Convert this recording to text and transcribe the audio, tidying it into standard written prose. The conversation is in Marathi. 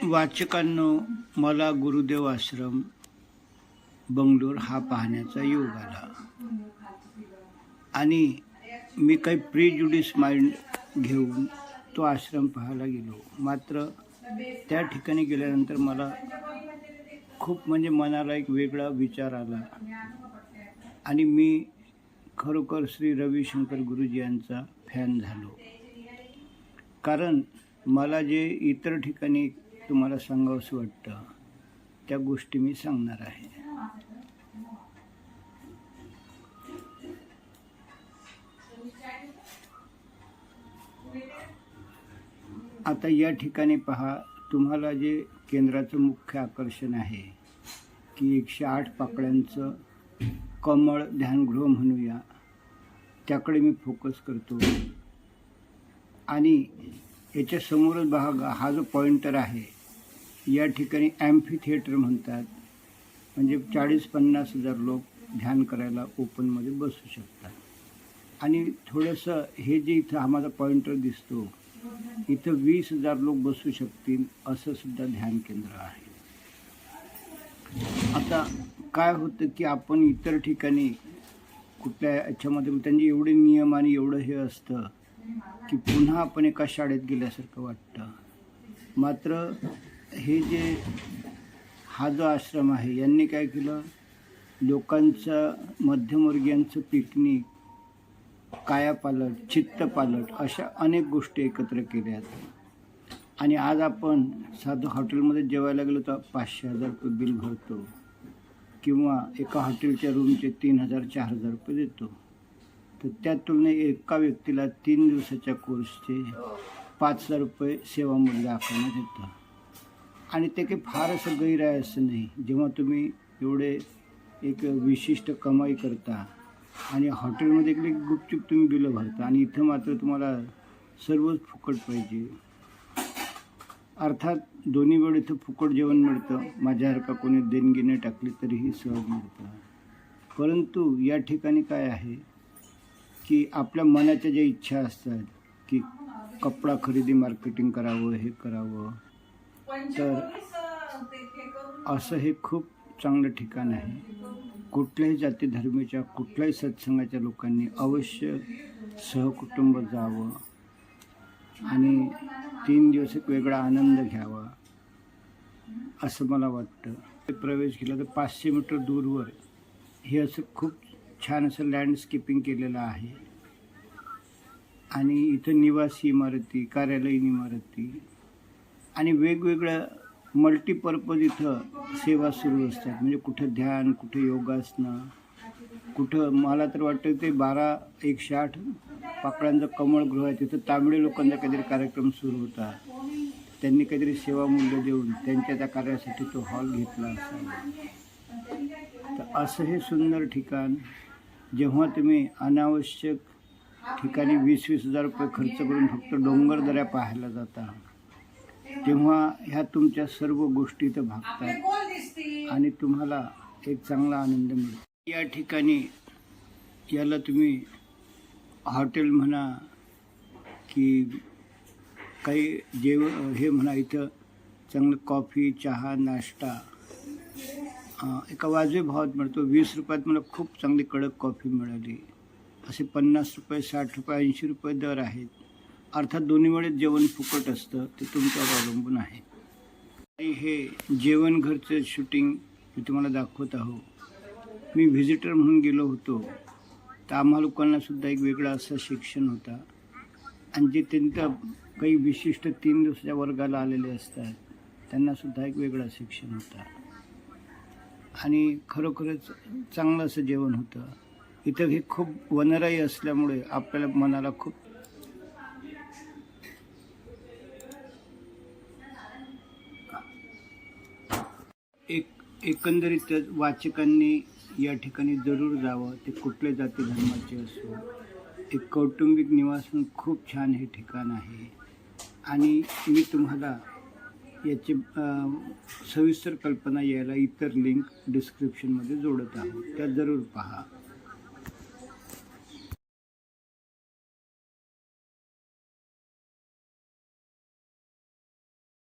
वाचकांनो, मला गुरुदेव आश्रम बंगलोर हा पाहण्याचा योग आला आणि मी काही प्रिज्युडिस माइंड घेऊन तो आश्रम पाहायला गेलो. मात्र त्या ठिकाणी गेल्यानंतर मला खूप मनाला एक वेगळा विचार आला आणि मी खरोखर श्री रविशंकर गुरुजी यांचा फॅन झालो. कारण मला जे इतर ठिकाणी तुम्हाला सांगावंसं वाटतं त्या गोष्टी मी सांगणार आहे. आता या ठिकाणी पहा, तुम्हाला जे केंद्राचं मुख्य आकर्षण आहे की 108 पाकळ्यांचं कमळ ध्यानगृह म्हणूया, त्याकडे मी फोकस करतो. आणि याच्या समोरच भाग हा जो पॉइंटर आहे, या ठिकाणी ॲम्फी थिएटर म्हणतात, म्हणजे 40-50 हजार लोक ध्यान करायला ओपनमध्ये बसू शकतात. आणि थोडंसं हे जे इथं हा माझा पॉइंटर दिसतो, इथं 20,000 लोक बसू शकतील असं सुद्धा ध्यान केंद्र आहे. आता काय होतं की आपण इतर ठिकाणी कुठल्या याच्यामध्ये त्यांचे एवढे नियम आणि एवढं हे असतं की पुन्हा आपण एका शाळेत गेल्यासारखं वाटतं. मात्र हे जे हा जो आश्रम आहे, यांनी काय केलं, लोकांचं मध्यमवर्गीयांचं पिकनिक, कायापालट, चित्तपालट अशा अनेक गोष्टी एकत्र केल्यात. आणि आज आपण साधं हॉटेलमध्ये जेवायला गेलो तर 500,000 रुपये बिल भरतो किंवा एका हॉटेलच्या रूमचे 3,000-4,000 रुपये देतो. तर त्या तुलनेत एका व्यक्तीला 3 दिवसाच्या कोर्सचे 5,000 रुपये सेवामूल्य आकारण्यात येतं. आणि ते काही फार असं गैर आहे असं नाही. जेव्हा तुम्ही एवढे एक विशिष्ट कमाई करता आणि हॉटेलमध्ये एक गुपचूप तुम्ही बिलं भरता आणि इथं मात्र तुम्हाला सर्वच फुकट पाहिजे. अर्थात दोन्ही वेळ इथं फुकट जेवण मिळतं, माझ्यासारखा कोणी देणगीने टाकली तरीही सहज मिळतं. परंतु या ठिकाणी काय आहे की आपल्या मनाच्या ज्या इच्छा असतात की कपडा खरेदी, मार्केटिंग करावं, हे करावं, तर असं हे खूप चांगलं ठिकाण आहे. कुठल्याही जाती धर्माच्या, कुठल्याही सत्संगाच्या लोकांनी अवश्य सहकुटुंब जावं आणि 3 दिवस एक वेगळा आनंद घ्यावा असं मला वाटतं. प्रवेश केला तर 500 मीटर दूरवर हे असं खूप छान असं लँडस्केपिंग केलेलं आहे. आणि इथं निवासी इमारती, कार्यालयीन इमारती आणि वेगवेगळ्या मल्टीपर्पज इथं सेवा सुरू असतात. म्हणजे कुठं ध्यान, कुठं योगासनं, कुठं मला तर वाटतं ते 108 पाकळ्यांचं कमळगृह आहे, तिथं तामिळ लोकांचा काहीतरी कार्यक्रम सुरू होता. त्यांनी काहीतरी सेवामूल्य देऊन त्यांच्या त्या कार्यासाठी तो हॉल घेतला असावा. तर असं हे सुंदर ठिकाण, जेव्हा तुम्ही अनावश्यक ठिकाणी 20,000 रुपये खर्च करून फक्त डोंगरदऱ्या पाहायला जाता, तेव्हा ह्या तुमच्या सर्व गोष्टी इथं भागतात आणि तुम्हाला एक चांगला आनंद मिळतो. या ठिकाणी याला तुम्ही हॉटेल म्हणा की काही हे म्हणा, इथं चांगलं कॉफी, चहा, नाश्ता एका वाजवी भावात मिळतो. 20 रुपयात मला खूप चांगली कडक कॉफी मिळाली. असे 50 रुपये, 60 रुपये, 80 रुपये दर आहेत. अर्थात दोन्ही वेळेस जेवण फुकट असतं, ते तुमच्यावर अवलंबून आहे. आणि हे जेवण घरचं शूटिंग मी तुम्हाला दाखवत आहो. मी व्हिजिटर म्हणून गेलो होतो, तर आम्हा लोकांनासुद्धा एक वेगळा असं शिक्षण होता. आणि जे त्यांचं काही विशिष्ट 3 दिवसाच्या वर्गाला आलेले असतात, त्यांनासुद्धा एक वेगळं शिक्षण होतं. आणि खरोखरच चांगलं असं जेवण होतं. इथं हे खूप वनराई असल्यामुळे आपल्याला मनाला खूप एकंदरीतच वाचकांनी या ठिकाणी जरूर जावं, ते कुठल्या जाती धर्माचे असो. एक कौटुंबिक निवास म्हणून खूप छान हे ठिकाण आहे. आणि मी तुम्हाला याची सविस्तर कल्पना यायला इतर लिंक डिस्क्रिप्शनमध्ये जोडत आहोत, त्या जरूर पहा.